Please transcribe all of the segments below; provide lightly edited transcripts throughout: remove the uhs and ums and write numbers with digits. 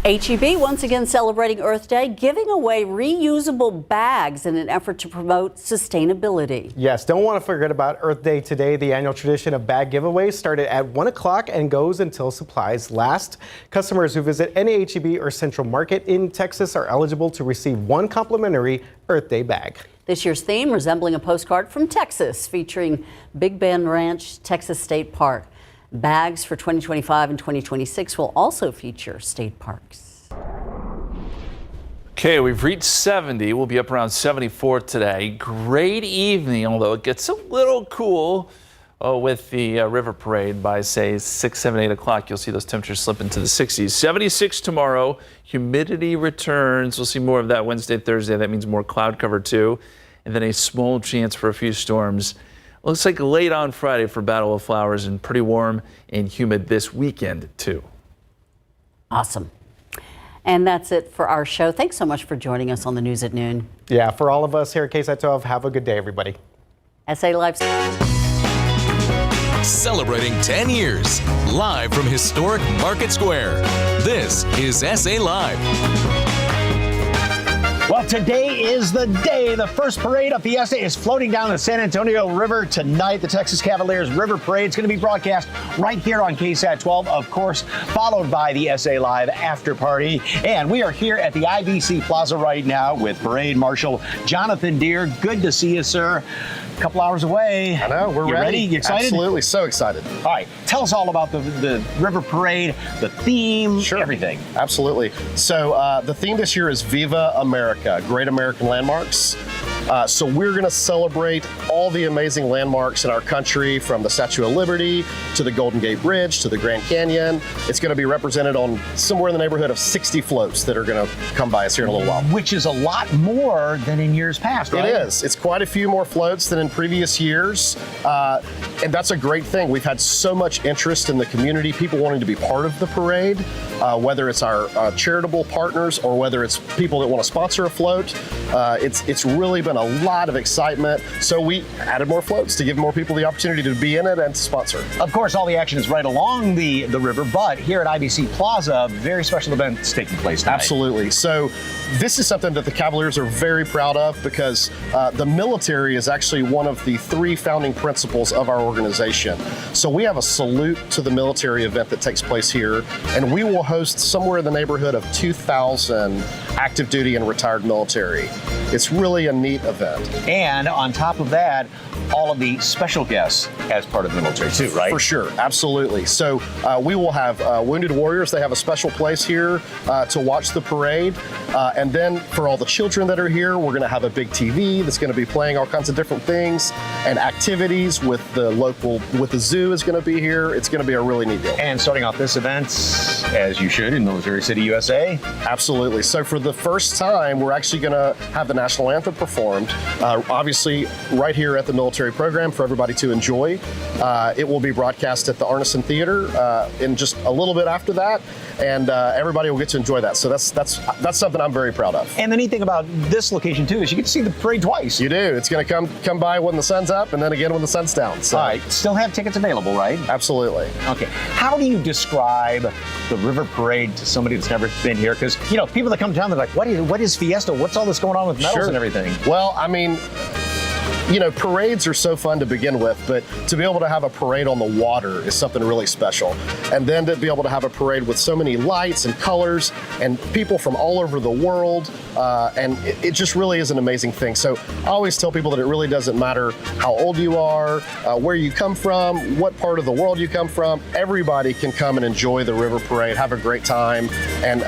HEB once again celebrating Earth Day, giving away reusable bags in an effort to promote sustainability. Yes, don't want to forget about Earth Day today. The annual tradition of bag giveaways started at 1 o'clock and goes until supplies last. Customers who visit any HEB or Central Market in Texas are eligible to receive one complimentary Earth Day bag. This year's theme resembling a postcard from Texas, featuring Big Bend Ranch, Texas State Park. Bags for 2025 and 2026 will also feature state parks. Okay, we've reached 70. We'll be up around 74 today. Great evening, although it gets a little cool with the river parade by, say, 6, 7, 8 o'clock. You'll see those temperatures slip into the 60s. 76 tomorrow. Humidity returns. We'll see more of that Wednesday, Thursday. That means more cloud cover, too. And then a small chance for a few storms. Looks like late on Friday for Battle of Flowers, and pretty warm and humid this weekend, too. Awesome. And that's it for our show. Thanks so much for joining us on the News at Noon. Yeah, for all of us here at KSAT 12, have a good day, everybody. SA Live. Celebrating 10 years, live from historic Market Square. This is SA Live. Well, today is the day. The first parade of Fiesta is floating down the San Antonio River tonight. The Texas Cavaliers River Parade is going to be broadcast right here on KSAT 12, of course, followed by the SA Live after party. And we are here at the IBC Plaza right now with Parade Marshal Jonathan Deere. Good to see you, sir. A couple hours away. I know, we're ready. You excited? Absolutely, so excited. All right, tell us all about the River Parade, the theme, everything. Absolutely. So the theme this year is Viva America, Great American Landmarks. So we're going to celebrate all the amazing landmarks in our country, from the Statue of Liberty to the Golden Gate Bridge to the Grand Canyon. It's going to be represented on somewhere in the neighborhood of 60 floats that are going to come by us here in a little while. Which is a lot more than in years past, right? It is. It's quite a few more floats than in previous years. And that's a great thing. We've had so much interest in the community, people wanting to be part of the parade, whether it's our charitable partners or whether it's people that want to sponsor a float. It's really been a lot of excitement. So we added more floats to give more people the opportunity to be in it and to sponsor. Of course, all the action is right along the river, but here at IBC Plaza, very special events taking place tonight. Absolutely. So this is something that the Cavaliers are very proud of, because the military is actually one of the 3 founding principles of our organization. So we have a salute to the military event that takes place here, and we will host somewhere in the neighborhood of 2,000 active duty and retired military. It's really a neat event. And on top of that, all of the special guests as part of the military too, right? For sure, absolutely. So we will have Wounded Warriors. They have a special place here to watch the parade. And then for all the children that are here, we're going to have a big TV that's going to be playing all kinds of different things and activities with the zoo is going to be here. It's going to be a really neat deal. And starting off this event, as you should, in Military City, USA. Absolutely. So for the first time, we're actually going to have the national anthem performed, obviously right here at the military program for everybody to enjoy. It will be broadcast at the Arneson Theater in just a little bit after that, and everybody will get to enjoy that. So that's something I'm very proud of. And the neat thing about this location too is you get to see the parade twice. You do. It's going to come by when the sun's up, and then again when the sun's down. So. All right. Still have tickets available, right? Absolutely. Okay. How do you describe the River Parade to somebody that's never been here? Because people that come to town, they're like, what is Fiesta? What's all this going on with medals and everything? Well, I mean, parades are so fun to begin with, but to be able to have a parade on the water is something really special. And then to be able to have a parade with so many lights and colors and people from all over the world, and it just really is an amazing thing. So I always tell people that it really doesn't matter how old you are, where you come from, what part of the world you come from. Everybody can come and enjoy the River Parade, have a great time, and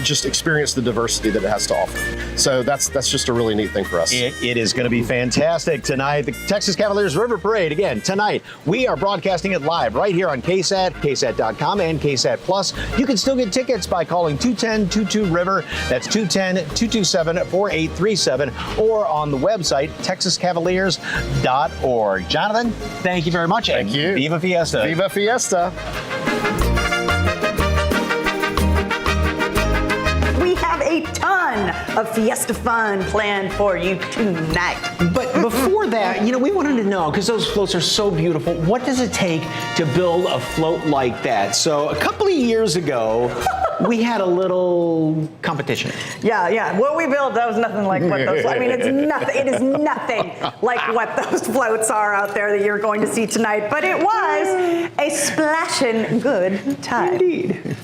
just experience the diversity that it has to offer. So that's just a really neat thing for us. It is going to be fantastic tonight. The Texas Cavaliers River Parade, again, tonight. We are broadcasting it live right here on KSAT, KSAT.com, and KSAT Plus. You can still get tickets by calling 210-22-RIVER. That's 210-227-4837, or on the website, texascavaliers.org. Jonathan, thank you very much. Thank you. Viva Fiesta. Viva Fiesta. We have a ton of Fiesta fun planned for you tonight. But before that, we wanted to know, because those floats are so beautiful, what does it take to build a float like that? So a couple of years ago, We had a little competition. Yeah. What we built, that was nothing like what those. I mean, it's nothing. It is nothing like what those floats are out there that you're going to see tonight. But it was a splashing good time. Indeed.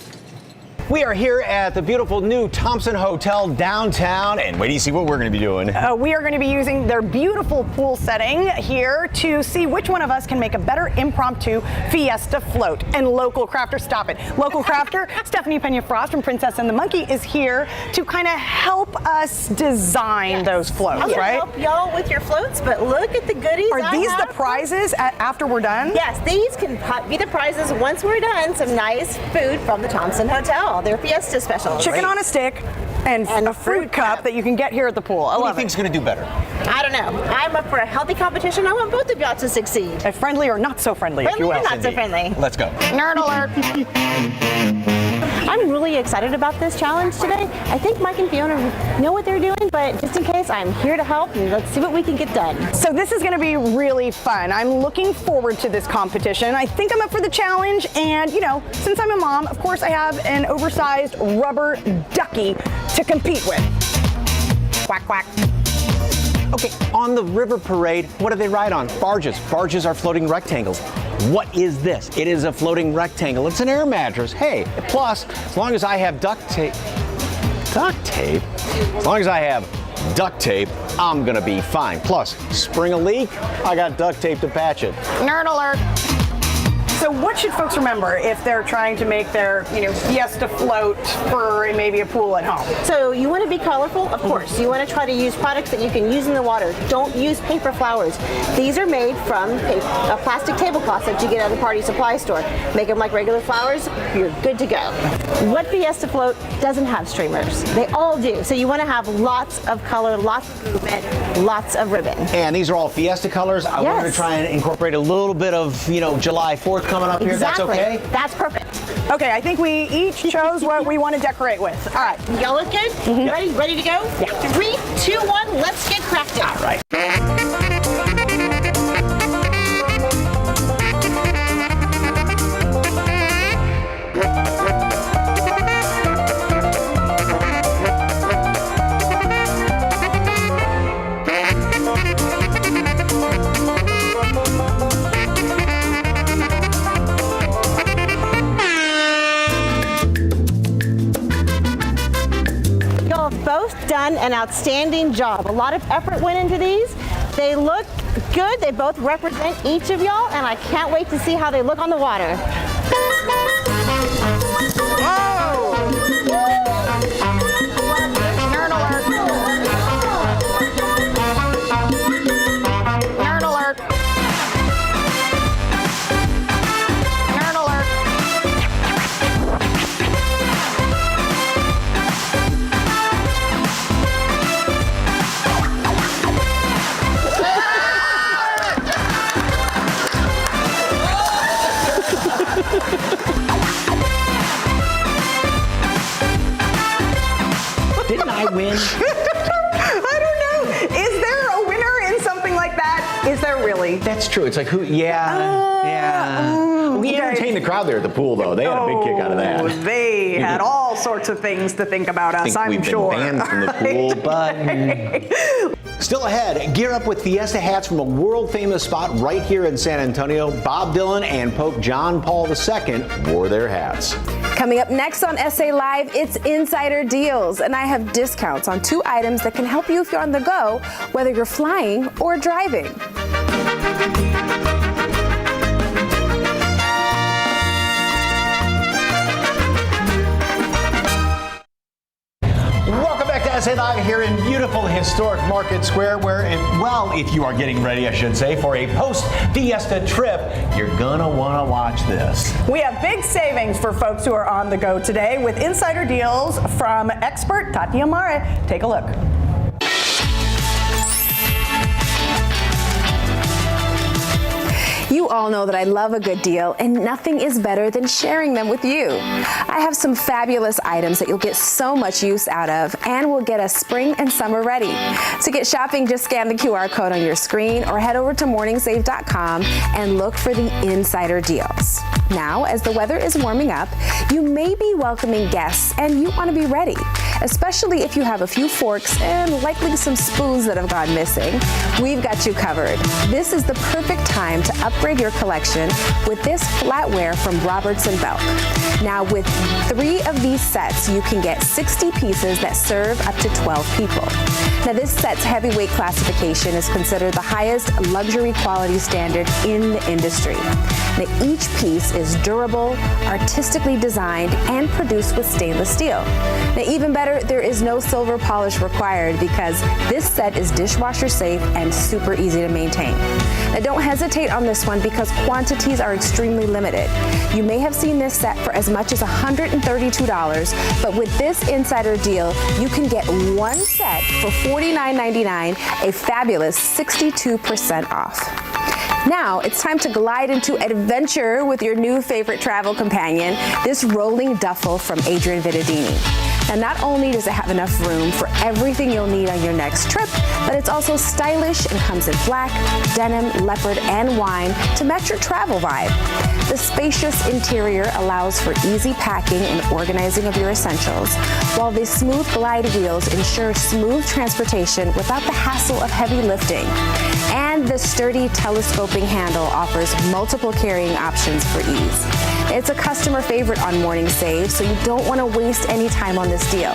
We are here at the beautiful new Thompson Hotel downtown, and wait till you see what we're going to be doing. We are going to be using their beautiful pool setting here to see which one of us can make a better impromptu Fiesta float. And local crafter, stop it. Local crafter Stephanie Pena-Frost from Princess and the Monkey is here to kind of help us design those floats, I'm gonna right? help y'all with your floats, but look at the goodies. Are these the prizes after we're done? Yes, these can be the prizes once we're done. Some nice food from the Thompson Hotel. They're Fiesta specials. Chicken on a stick and a fruit cup that you can get here at the pool. I What do you love think's it. going to do better? I don't know. I'm up for a healthy competition. I want both of y'all to succeed. Friendly or not so friendly, if you Friendly will. or not so friendly. Let's go. Nerd alert. I'm really excited about this challenge today. I think Mike and Fiona know what they're doing, but just in case, I'm here to help, and let's see what we can get done. So this is going to be really fun. I'm looking forward to this competition. I think I'm up for the challenge, and you know, since I'm a mom, of course I have an oversized rubber ducky to compete with. Quack, quack. Okay, on the river parade, what do they ride on? Barges. Barges are floating rectangles. What is this? It is a floating rectangle. It's an air mattress. Hey, plus, as long as I have duct tape, as long as I have duct tape, I'm gonna be fine. Plus, spring a leak, I got duct tape to patch it. Nerd alert. So what should folks remember if they're trying to make their, Fiesta float for maybe a pool at home? So you want to be colorful, of course. You want to try to use products that you can use in the water. Don't use paper flowers. These are made from a plastic tablecloth that you get at the party supply store. Make them like regular flowers, you're good to go. What Fiesta float doesn't have streamers? They all do. So you want to have lots of color, lots of movement, lots of ribbon. And these are all Fiesta colors. I wanted to Yes. try and incorporate a little bit of, July 4th coming up here. Exactly. That's okay? That's perfect. Okay, I think we each chose what we want to decorate with. All right. Y'all look good? Ready to go? Yeah. 3, 2, 1, let's get crafted. All right. Both done an outstanding job. A lot of effort went into these. They look good. They both represent each of y'all, and I can't wait to see how they look on the water. Nerd alert. Nerd alert. Nerd alert. Didn't I win? I don't know. Is there a winner in something like that? Is there really? That's true. It's like who? Yeah. We entertained the crowd there at the pool, though. They had a big kick out of that. Oh, they had all sorts of things to think about us, I'm we've sure. been banned from the pool, but still ahead, gear up with Fiesta hats from a world-famous spot right here in San Antonio. Bob Dylan and Pope John Paul II wore their hats. Coming up next on SA Live, it's Insider Deals, and I have discounts on 2 items that can help you if you're on the go, whether you're flying or driving. Welcome back to SA Live here in beautiful historic Market Square, where, if you are getting ready, I should say, for a post-Fiesta trip, you're gonna wanna watch this. We have big savings for folks who are on the go today with Insider Deals from expert Tati Amare. Take a look. You all know that I love a good deal, and nothing is better than sharing them with you. I have some fabulous items that you'll get so much use out of and will get us spring and summer ready. To get shopping, just scan the QR code on your screen or head over to morningsave.com and look for the insider deals. Now, as the weather is warming up, you may be welcoming guests and you want to be ready, especially if you have a few forks and likely some spoons that have gone missing. We've got you covered. This is the perfect time to upgrade your collection with this flatware from Roberts & Belk. Now, with 3 of these sets, you can get 60 pieces that serve up to 12 people. Now, this set's heavyweight classification is considered the highest luxury quality standard in the industry. Now, each piece is durable, artistically designed, and produced with stainless steel. Now, even better, there is no silver polish required because this set is dishwasher safe and super easy to maintain. Now, don't hesitate on this one because quantities are extremely limited. You may have seen this set for as much as $132, but with this insider deal, you can get one set for $49.99, a fabulous 62% off. Now, it's time to glide into adventure with your new favorite travel companion, this rolling duffel from Adrian Vittadini. Now, not only does it have enough room for everything you'll need on your next trip, but it's also stylish and comes in black, denim, leopard, and wine to match your travel vibe. The spacious interior allows for easy packing and organizing of your essentials, while the smooth glide wheels ensure smooth transportation without the hassle of heavy lifting. And the sturdy telescoping handle offers multiple carrying options for ease. It's a customer favorite on Morning Save, so you don't want to waste any time on this deal.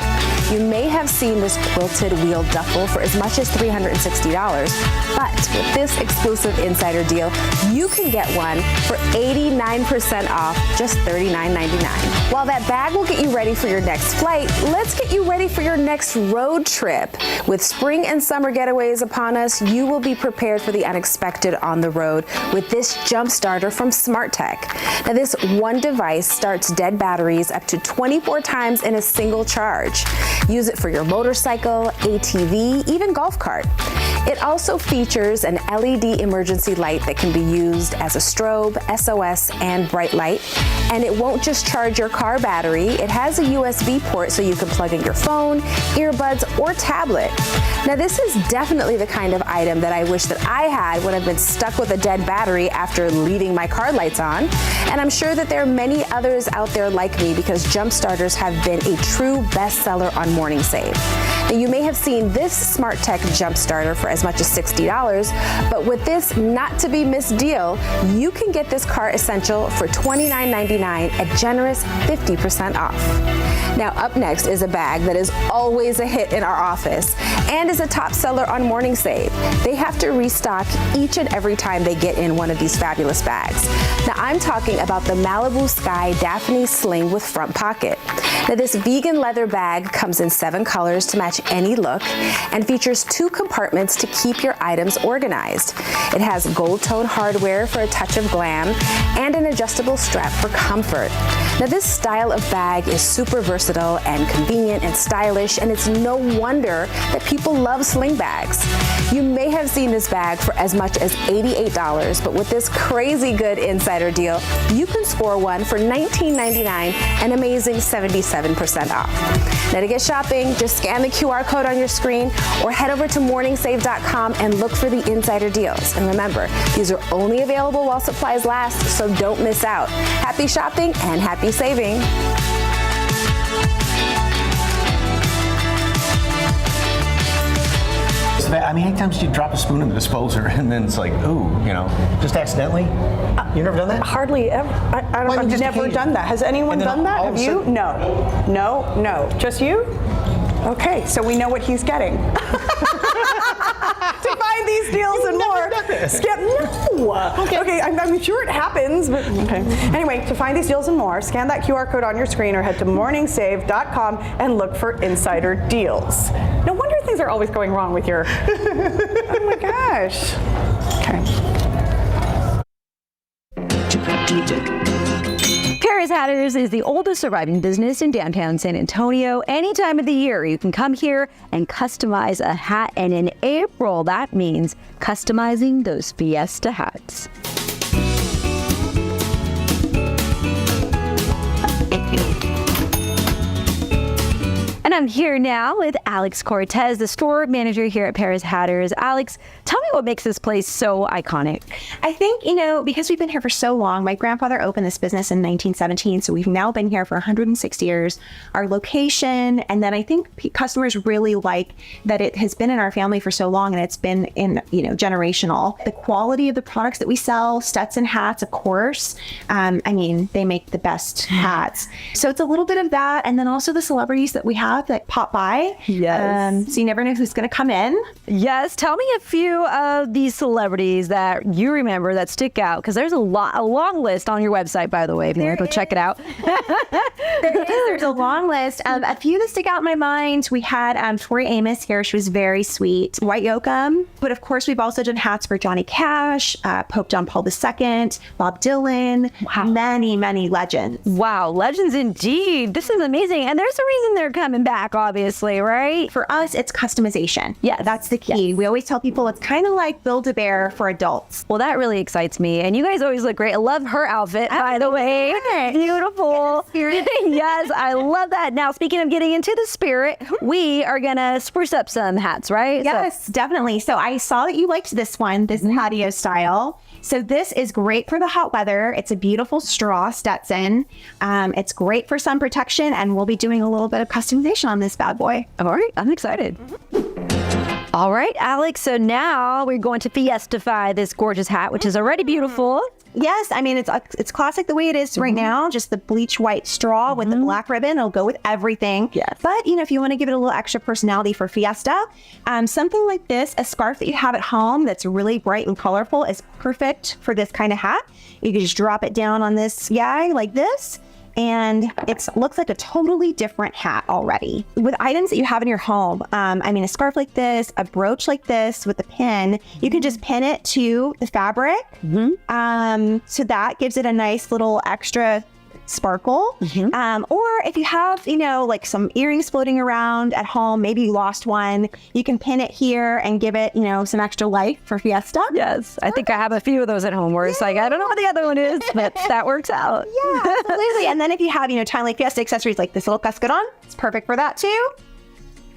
You may have seen this quilted wheel duffel for as much as $360, but with this exclusive insider deal, you can get one for 89% off, just $39.99. While that bag will get you ready for your next flight, let's get you ready for your next road trip. With spring and summer getaways upon us, you will be prepared for the unexpected on the road with this jump starter from SmartTech. Now, this one device starts dead batteries up to 24 times in a single charge. Use it for your motorcycle, ATV, even golf cart. It also features an LED emergency light that can be used as a strobe, SOS, and bright light. And it won't just charge your car battery. It has a USB port so you can plug in your phone, earbuds, or tablet. Now, this is definitely the kind of item that I wish that I had when I've been stuck with a dead battery after leaving my car lights on. And I'm sure that there are many others out there like me because jump starters have been a true bestseller on Morning Save. Now, you may have seen this SmartTech jump starter for as much as $60, but with this not to be missed deal, you can get this car essential for $29.99, a generous 50% off. Now, up next is a bag that is always a hit in our office and is a top seller on Morning Save. They have to restock each and every time they get in one of these fabulous bags. Now, I'm talking about the Malibu Sky Daphne Sling with front pocket. Now, this vegan leather bag comes in 7 colors to match any look and features 2 compartments to keep your items organized. It has gold tone hardware for a touch of glam and an adjustable strap for comfort. Now, this style of bag is super versatile and convenient and stylish, and it's no wonder that people love sling bags. You may have seen this bag for as much as $88, but with this crazy good insider deal, you can score one for $19.99, an amazing 77% off. Now, to get shopping, just scan the QR code on your screen or head over to morningsave.com and look for the insider deals. And remember, these are only available while supplies last, so don't miss out. Happy shopping and happy saving. I mean, how many times do you drop a spoon in the disposer and then it's like, ooh, you know, just accidentally? You never done that? Hardly ever. I've never done that. Has anyone done that? Have you? No. No. Just you? Okay, so we know what he's getting. To find these deals and more, skip. No. Okay. I'm sure it happens, but okay. Anyway, to find these deals and more, scan that QR code on your screen or head to morningsave.com and look for insider deals. No wonder things are always going wrong with your. Oh my gosh. Okay. Paris Hatters is the oldest surviving business in downtown San Antonio. Any time of the year, you can come here and customize a hat. And in April, that means customizing those Fiesta hats. And I'm here now with Alex Cortez, the store manager here at Paris Hatters. Alex, tell me what makes this place so iconic. I think, because we've been here for so long, my grandfather opened this business in 1917, so we've now been here for 106 years. Our location, and then I think customers really like that it has been in our family for so long and it's been generational. The quality of the products that we sell, Stetson hats, of course. They make the best hats. So it's a little bit of that, and then also the celebrities that we have that pop by. Yes. So you never know who's going to come in. Yes. Tell me a few of these celebrities that you remember that stick out, because there's a long list on your website, by the way. If you go check it out. There's a long list. A few that stick out in my mind. We had Tori Amos here. She was very sweet. White Yoakum. But of course, we've also done hats for Johnny Cash, Pope John Paul II, Bob Dylan. Wow. Many legends. Wow, legends indeed. This is amazing. And there's a reason they're coming back, obviously, right? For us, it's customization. Yeah, that's the key. Yes. We always tell people it's kind of like Build-A-Bear for adults. Well, that really excites me. And you guys always look great. I love her outfit, by the way. Beautiful. Yes, I love that. Now, speaking of getting into the spirit, we are going to spruce up some hats, right? Yes, definitely. So I saw that you liked this one, this patio style. So this is great for the hot weather. It's a beautiful straw Stetson. It's great for sun protection, and we'll be doing a little bit of customization on this bad boy. All right, I'm excited. All right, Alex, so now we're going to Fiestify this gorgeous hat, which is already beautiful. Yes, it's classic the way it is right now, just the bleach white straw with the black ribbon. It'll go with everything. Yes. But, if you want to give it a little extra personality for Fiesta, something like this, a scarf that you have at home that's really bright and colorful is perfect for this kind of hat. You can just drop it down on this guy like this, and it looks like a totally different hat already. With items that you have in your home, a scarf like this, a brooch like this with a pin, you can just pin it to the fabric. So that gives it a nice little extra sparkle. Or if you have, like some earrings floating around at home, maybe you lost one, you can pin it here and give it, some extra life for Fiesta. Yes, I think I have a few of those at home where it's like, I don't know what the other one is, but that works out. Yeah, absolutely. And then if you have, time like Fiesta accessories like this little cascaron, it's perfect for that too.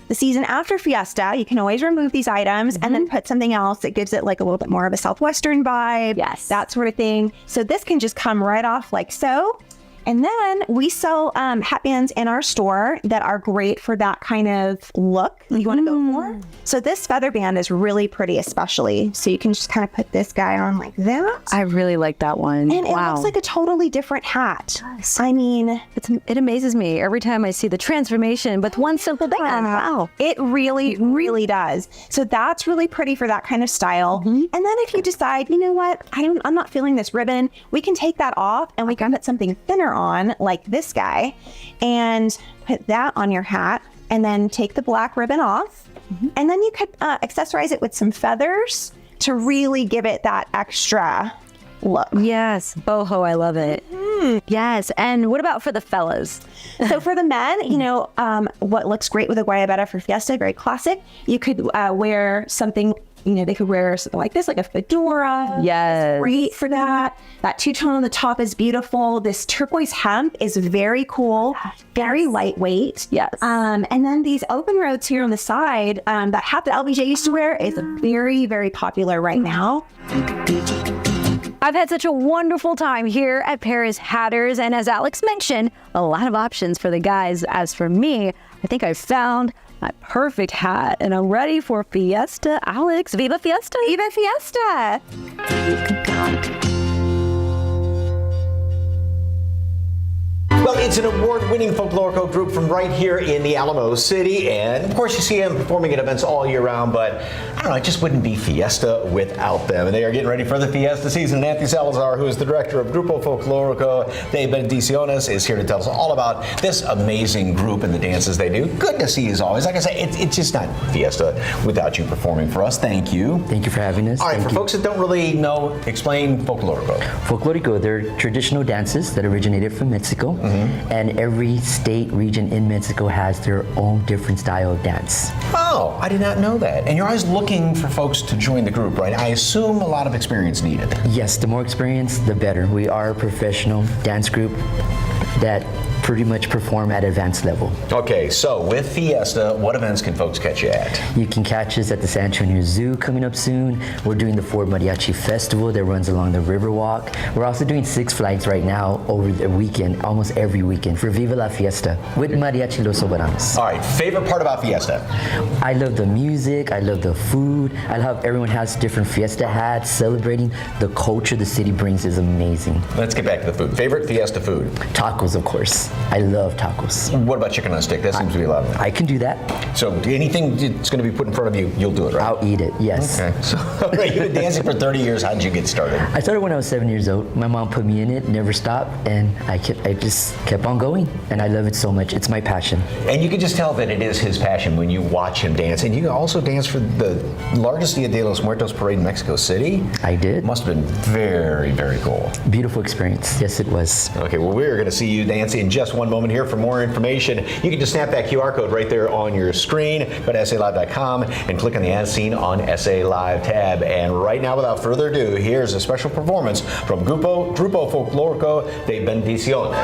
The season after Fiesta, you can always remove these items and then put something else that gives it like a little bit more of a Southwestern vibe. Yes. That sort of thing. So this can just come right off like so. And then we sell hat bands in our store that are great for that kind of look you want to go for. So this feather band is really pretty, especially. So you can just kind of put this guy on like that. I really like that one. And wow. It looks like a totally different hat. Yes. It amazes me every time I see the transformation with one simple band. Wow. It really does. So that's really pretty for that kind of style. And then if you decide, you know what, I'm not feeling this ribbon, we can take that off and we can put something thinner on, like this guy, and put that on your hat, and then take the black ribbon off. And then you could accessorize it with some feathers to really give it that extra look. Yes, boho, I love it. Yes, and what about for the fellas? So for the men, what looks great with a guayabera for Fiesta, very classic. You could wear something, they could wear something like this, like a fedora. Yes. Great for that. That two-tone on the top is beautiful. This turquoise hemp is very cool, very lightweight. Yes. And then these open roads here on the side, that hat that LBJ used to wear is very, very popular right now. I've had such a wonderful time here at Paris Hatters, and as Alex mentioned, a lot of options for the guys. As for me, I think I found my perfect hat, and I'm ready for Fiesta. Alex, Viva Fiesta! Viva Fiesta! Well, it's an award-winning folklorico group from right here in the Alamo City, and of course you see them performing at events all year round, but I don't know, it just wouldn't be Fiesta without them. And they are getting ready for the Fiesta season. And Anthony Salazar, who is the director of Grupo Folklorico de Bendiciones, is here to tell us all about this amazing group and the dances they do. Good to see you as always. Like I say, it's just not Fiesta without you performing for us. Thank you. Thank you for having us. All right, for folks that don't really know, explain Folklorico. Folklorico, they're traditional dances that originated from Mexico. And every state, region in Mexico has their own different style of dance. Oh, I did not know that. And you're always looking for folks to join the group, right? I assume a lot of experience needed. Yes, the more experience, the better. We are a professional dance group that pretty much perform at advanced level. Okay, so with Fiesta, what events can folks catch you at? You can catch us at the San Antonio Zoo coming up soon. We're doing the Ford Mariachi Festival that runs along the Riverwalk. We're also doing Six Flags right now over the weekend, almost every weekend, for Viva la Fiesta with Mariachi Los Soberanos. All right, favorite part about Fiesta? I love the music, I love the food, I love everyone has different Fiesta hats, celebrating the culture the city brings is amazing. Let's get back to the food. Favorite Fiesta food? Tacos, of course. I love tacos. What about chicken on a stick? That seems to be a lot of it. I can do that. So anything that's going to be put in front of you, you'll do it, right? I'll eat it, yes. Okay. So you've been dancing for 30 years. How did you get started? I started when I was 7 years old. My mom put me in it, never stopped, and I just kept on going. And I love it so much. It's my passion. And you can just tell that it is his passion when you watch him dance. And you also danced for the largest Dia de los Muertos parade in Mexico City. I did. Must have been very, very cool. Beautiful experience. Yes, it was. Okay, well, we're going to see you dance in just one moment here. For more information, you can just snap that QR code right there on your screen. Go to SALive.com and click on the As Seen on SA Live tab. And right now, without further ado, here's a special performance from Grupo Folclórico de Bendiciones.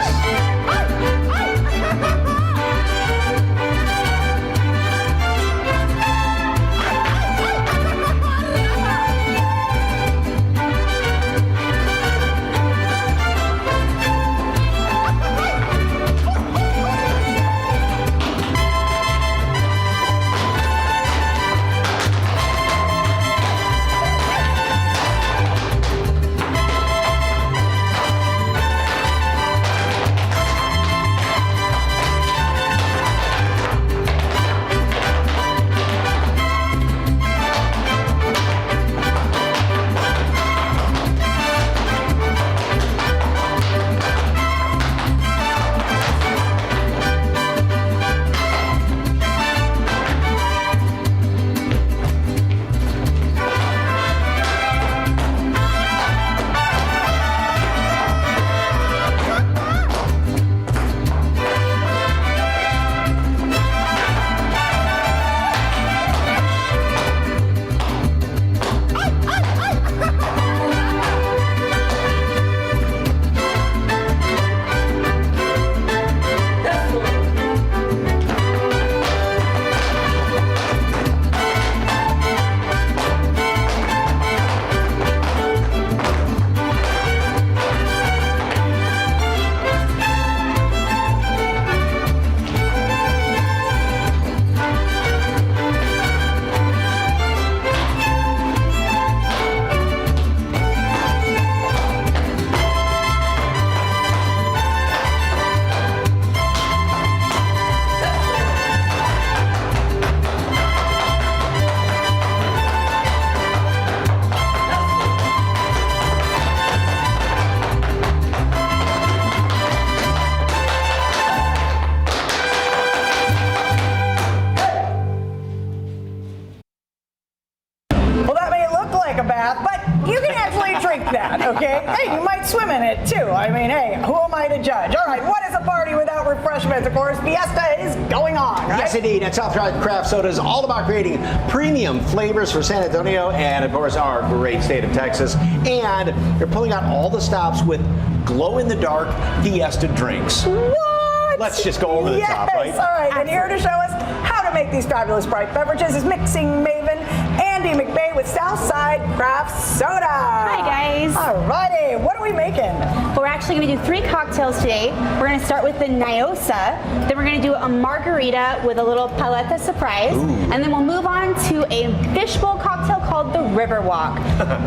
Okay? Hey, you might swim in it too. I mean, hey, who am I to judge? All right, what is a party without refreshments? Of course, Fiesta is going on, right? Yes, indeed. At South Texan Craft Soda is all about creating premium flavors for San Antonio and, of course, our great state of Texas. And they're pulling out all the stops with glow-in-the-dark Fiesta drinks. What? Let's just go over the top, right? Yes, all right. And here to show us how to make these fabulous bright beverages is mixing maven Andy McBay with Southside Craft Soda. Hi, guys. All righty. What are we making? We're actually going to do 3 cocktails today. We're going to start with the Nyosa. Then we're going to do a margarita with a little paleta surprise. Ooh. And then we'll move on to a fishbowl cocktail called the Riverwalk.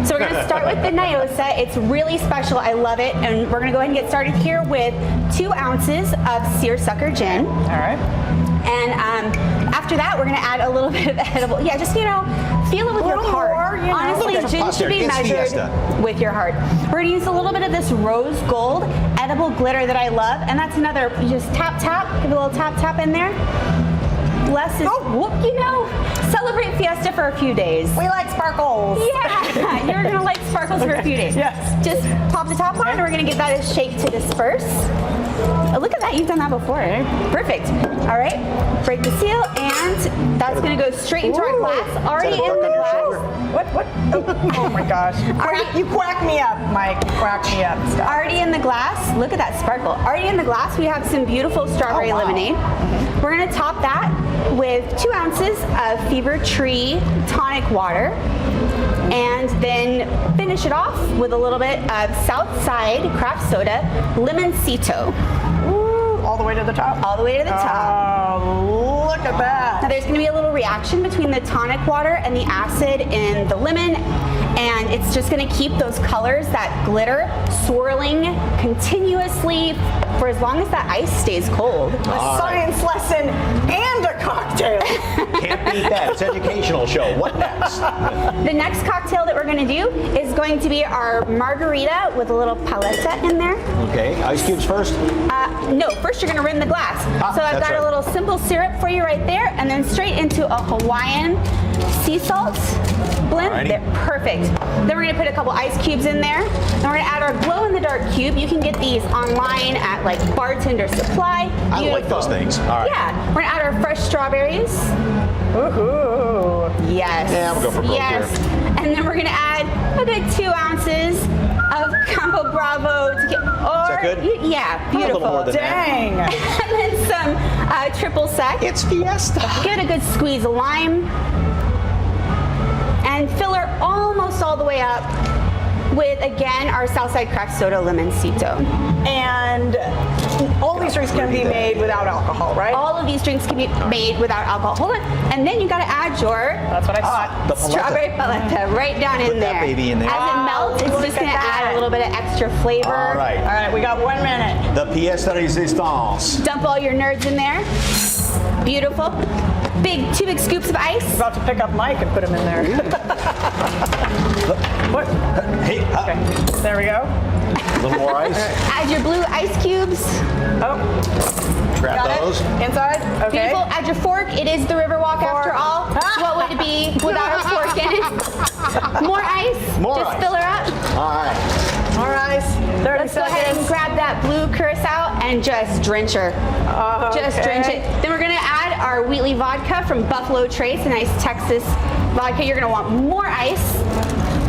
So we're going to start with the Nyosa. It's really special. I love it. And we're going to go ahead and get started here with 2 ounces of seersucker gin. All right. And after that, we're going to add a little bit of edible. Yeah, just, feel it with your heart. More, Honestly, gin should be measured with your heart. We're going to use a little bit of this rose gold edible glitter that I love. And that's another, you just tap, tap, give a little tap, tap in there. Less is, celebrate Fiesta for a few days. We like sparkles. Yeah, you're going to like sparkles for a few days. Yes. Just pop the top on, and we're going to get that as shake to disperse. Oh, look at that, you've done that before. Perfect. All right, break the seal, and that's gonna go straight into our glass. Already in the glass. What? Oh my gosh. You quack me up, Mike. You quack me up. Stop. Already in the glass, look at that sparkle. Already in the glass, we have some beautiful strawberry lemonade. We're gonna top that with 2 ounces of Fever Tree tonic water, and then finish it off with a little bit of Southside craft soda, Limoncito. All the way to the top? All the way to the top. Oh, look at that. Now there's going to be a little reaction between the tonic water and the acid in the lemon, and it's just going to keep those colors, that glitter, swirling continuously for as long as that ice stays cold. A science lesson and a cocktail. Can't beat that. It's an educational show. What next? The next cocktail that we're going to do is going to be our margarita with a little paleta in there. Okay, ice cubes first? No, first you're going to rim the glass. So I've got a little simple syrup for you right there, and then straight into a Hawaiian sea salt blend. They're perfect. Then we're going to put a couple ice cubes in there. Then we're going to add our glow-in-the-dark cube. You can get these online at like Bartender Supply. I like those things. All right. Yeah. We're going to add our fresh strawberries. Ooh. Yes. Yeah, we'll go for both here. And then we're going to add a good 2 ounces of Campo Bravo to get. Is that good? Yeah, beautiful. A little more than Dang. And then some triple sec. It's Fiesta. Give it a good squeeze of lime. And fill her almost all the way up with, again, our Southside Craft Soda Limoncito. And all these drinks can be made without alcohol, right? All of these drinks can be made without alcohol. Hold on. And then you got to add your That's what I thought. The paleta. strawberry paleta right down in Put there. that baby in there. As it melts, it's look just going to at that. add a little bit of extra flavor. All right. All right, we got 1 minute. The pièce de résistance. Dump all your nerds in there. Beautiful. 2 big scoops of ice. About to pick up Mike and put him in there. What? Hey, Okay, there we go. a little more ice. Add your blue ice cubes. Oh, Grab got those. it. Inside? Okay. Beautiful. Add your fork. It is the Riverwalk after all. What would it be without a fork in it? More ice. More Just ice. fill her up. All right. More ice. 30 Let's go ahead and seconds. grab that blue curacao and just drench her. Just drench it. Then we're going to add our Wheatley vodka from Buffalo Trace, a nice Texas vodka. You're going to want more ice.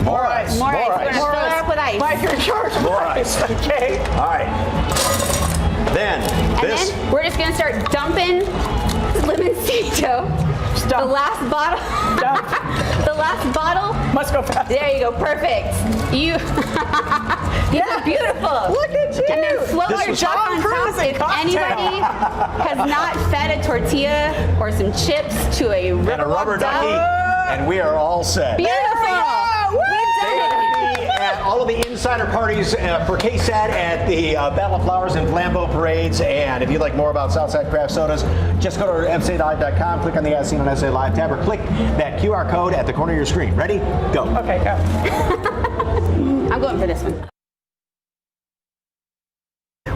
More ice. More ice. We're going to More fill her ice. up with ice. Mike, you're in charge. More ice. Okay. All right. Then, And this. then we're just going to start dumping Limoncito. The last bottle. The last bottle. Must go fast. There you go. Perfect. You are beautiful. Look at you. And then swell This your was duck Tom on Cruise top. in If cocktail. anybody has not fed a tortilla or some chips to a And a Riverwalk rubber duck, ducky. And we are all set. beautiful. Woo! We've done it. At all of the insider parties for KSAT at the Battle of Flowers and Flambeau parades. And if you'd like more about Southside Craft Sodas, just go to msalive.com, click on the As Seen on SA Live tab, or click that QR code at the corner of your screen. Ready? Go. Okay, go. I'm going for this one.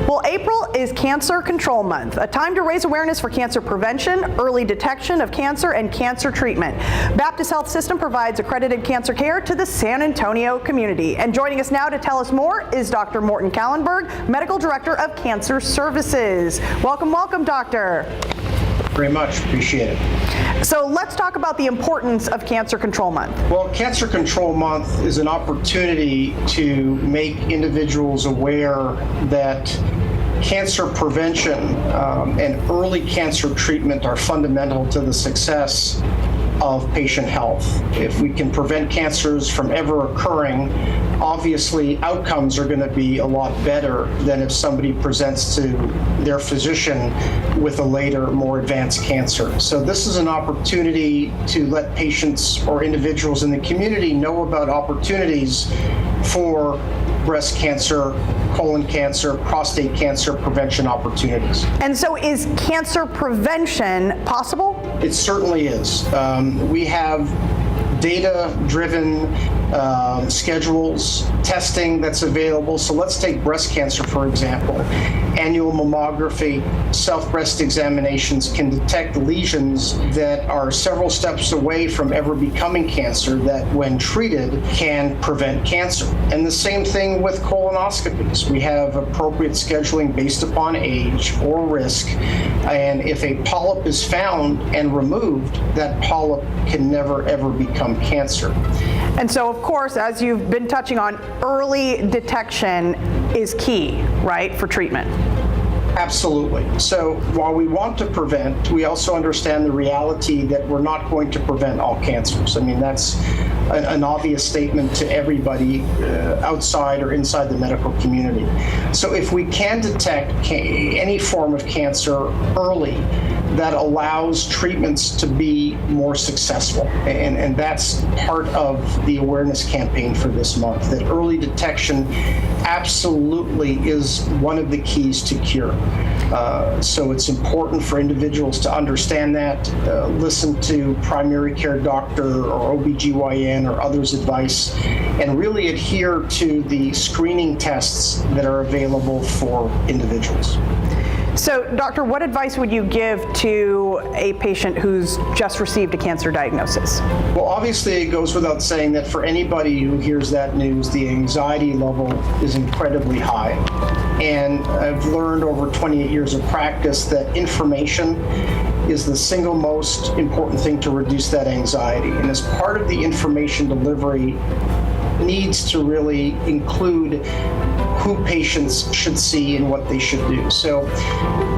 Well, April is Cancer Control Month, a time to raise awareness for cancer prevention, early detection of cancer, and cancer treatment. Baptist Health System provides accredited cancer care to the San Antonio community. And joining us now to tell us more is Dr. Morton Kallenberg, Medical Director of Cancer Services. Welcome, welcome, Doctor. Very much, appreciate it. So let's talk about the importance of Cancer Control Month. Well, Cancer Control Month is an opportunity to make individuals aware that cancer prevention and early cancer treatment are fundamental to the success of patient health. If we can prevent cancers from ever occurring, obviously outcomes are going to be a lot better than if somebody presents to their physician with a later, more advanced cancer. So this is an opportunity to let patients or individuals in the community know about opportunities for breast cancer, colon cancer, prostate cancer prevention opportunities. And so is cancer prevention possible? It certainly is. We have data-driven schedules, testing that's available. So let's take breast cancer, for example. annual mammography, self-breast examinations can detect lesions that are several steps away from ever becoming cancer that, when treated, can prevent cancer. And the same thing with colonoscopies. We have appropriate scheduling based upon age or risk, and if a polyp is found and removed, that polyp can never ever become cancer. And so, of course, as you've been touching on, early detection is key, right, for treatment? Absolutely. So while we want to prevent, we also understand the reality that we're not going to prevent all cancers. I mean, that's an obvious statement to everybody outside or inside the medical community. So if we can detect any form of cancer early, that allows treatments to be more successful. And that's part of the awareness campaign for this month, that early detection absolutely is one of the keys to cure. So it's important for individuals to understand that, listen to primary care doctor or OBGYN or others' advice, and really adhere to the screening tests that are available for individuals. So, doctor, what advice would you give to a patient who's just received a cancer diagnosis? Well, obviously, it goes without saying that for anybody who hears that news, the anxiety level is incredibly high. And I've learned over 28 years of practice that information is the single most important thing to reduce that anxiety. And as part of the information delivery, needs to really include who patients should see and what they should do. So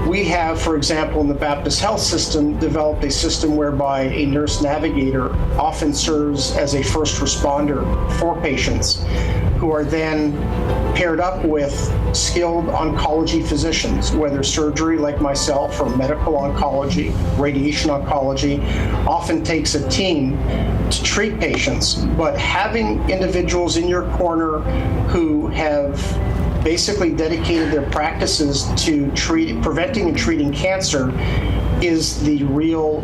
we have, for example, in the Baptist Health System, developed a system whereby a nurse navigator often serves as a first responder for patients, who are then paired up with skilled oncology physicians, whether surgery like myself or medical oncology, radiation oncology. Often takes a team to treat patients, but having individuals in your corner who have basically dedicated their practices to preventing and treating cancer is the real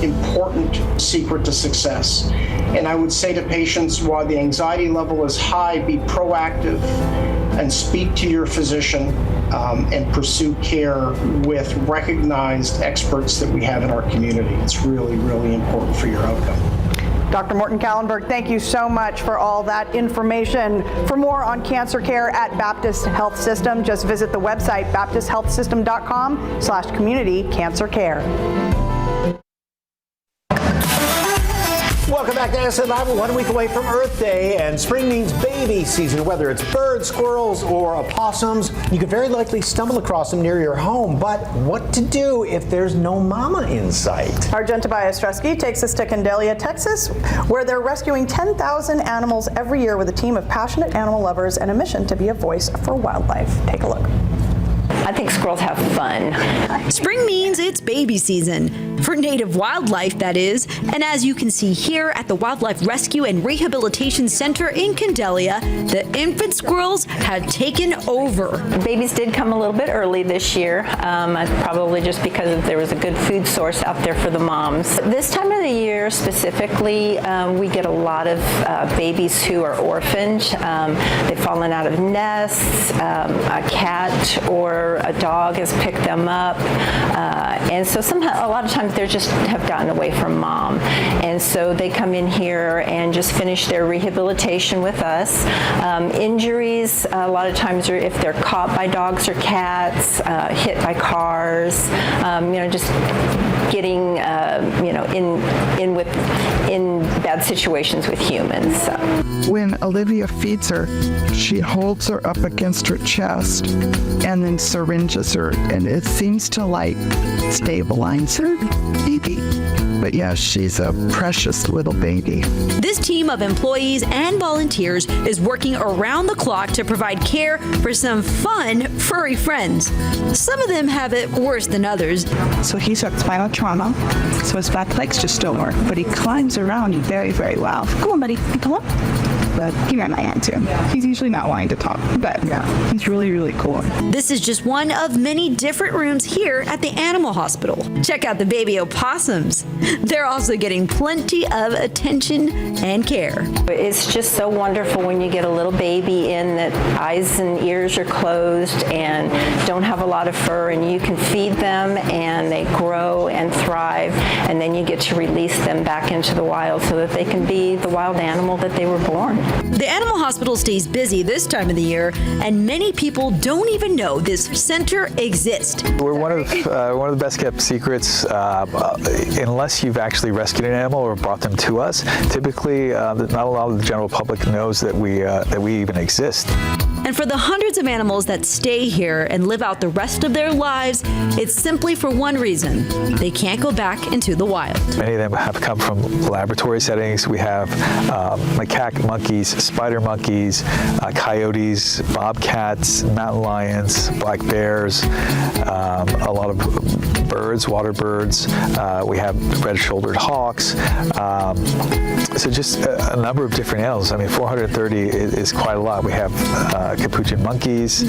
important secret to success. And I would say to patients, while the anxiety level is high, be proactive and speak to your physician and pursue care with recognized experts that we have in our community. It's really, really important for your outcome. Dr. Morton Kallenberg, thank you so much for all that information. For more on cancer care at Baptist Health System, just visit the website baptisthealthsystem.com/community cancer care. Welcome back to SA Live. We're 1 week away from Earth Day, and spring means baby season. Whether it's birds, squirrels, or opossums, you could very likely stumble across them near your home. But what to do if there's no mama in sight? Our Jen Tobias Stresky takes us to Candelia, Texas, where they're rescuing 10,000 animals every year with a team of passionate animal lovers and a mission to be a voice for wildlife. Take a look. I think squirrels have fun. Spring means it's baby season, for native wildlife, that is. And as you can see here at the Wildlife Rescue and Rehabilitation Center in Candelia, the infant squirrels have taken over. Babies did come a little bit early this year, probably just because there was a good food source out there for the moms. This time of the year specifically, we get a lot of babies who are orphaned. They've fallen out of nests, a cat or a dog has picked them up, and so a lot of times they just have gotten away from mom, and so they come in here and just finish their rehabilitation with us. Injuries a lot of times are if they're caught by dogs or cats, hit by cars, just getting in bad situations with humans. So. When Olivia feeds her, she holds her up against her chest and then syringes her, and it seems to stabilize her, maybe. But yes, she's a precious little baby. This team of employees and volunteers is working around the clock to provide care for some fun furry friends. Some of them have it worse than others. So he's got spinal trauma, so his back legs just don't work, but he climbs around very, very well. Go on, buddy, come on. but he met my aunt too. He's usually not wanting to talk, but yeah, he's really, really cool. This is just one of many different rooms here at the animal hospital. Check out the baby opossums. They're also getting plenty of attention and care. It's just so wonderful when you get a little baby in that eyes and ears are closed and don't have a lot of fur, and you can feed them and they grow and thrive, and then you get to release them back into the wild so that they can be the wild animal that they were born. The animal hospital stays busy this time of the year, and many people don't even know this center exists. We're one of the best kept secrets. Unless you've actually rescued an animal or brought them to us, typically not a lot of the general public knows that we even exist. And for the hundreds of animals that stay here and live out the rest of their lives, it's simply for one reason: they can't go back into the wild. Many of them have come from laboratory settings. We have macaque monkeys, spider monkeys, coyotes, bobcats, mountain lions, black bears, a lot of birds, water birds. We have red-shouldered hawks. So just a number of different animals. I mean, 430 is quite a lot. We have capuchin monkeys.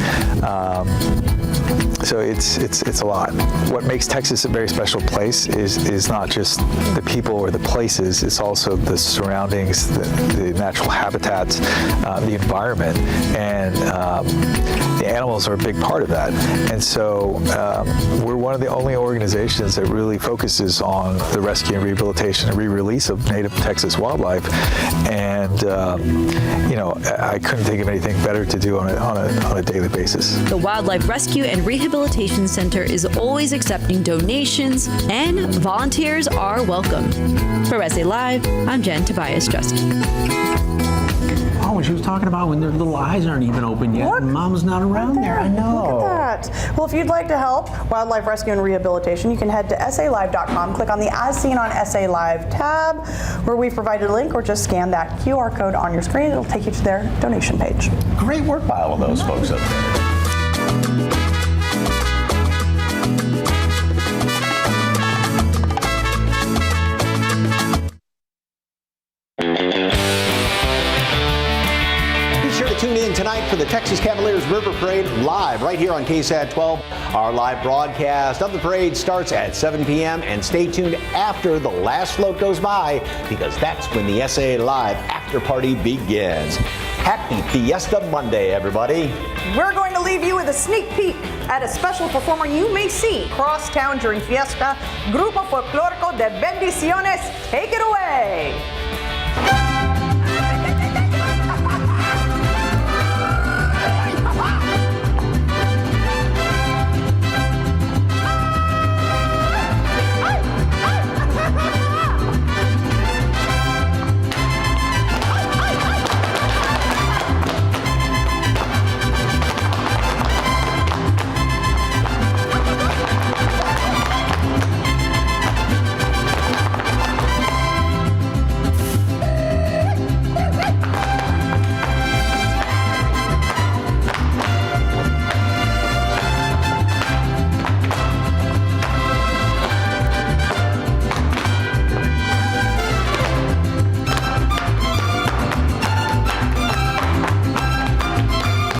So it's a lot. What makes Texas a very special place is not just the people or the places, it's also the surroundings, the natural habitats, the environment, and the animals are a big part of that. And so we're one of the only organizations that really focuses on the rescue and rehabilitation and re-release of native Texas wildlife. And I couldn't think of anything better to do on a daily basis. The Wildlife Rescue and Rehabilitation Center is always accepting donations, and volunteers are welcome. For SA Live, I'm Jen Tobias-Drusky. Oh, when she was talking about when their little eyes aren't even open yet, and Mom's not around there. I know. Look at that. Well, if you'd like to help Wildlife Rescue and Rehabilitation, you can head to SALive.com, click on the As Seen on SA Live tab, where we've provided a link, or just scan that QR code on your screen. It'll take you to their donation page. Great work by all of those folks up there. Tune in tonight for the Texas Cavaliers River Parade live right here on KSAT 12. Our live broadcast of the parade starts at 7 p.m. and stay tuned after the last float goes by, because that's when the SA Live after party begins. Happy Fiesta Monday, everybody. We're going to leave you with a sneak peek at a special performer you may see cross town during Fiesta. Grupo Folclórico de Bendiciones, take it away.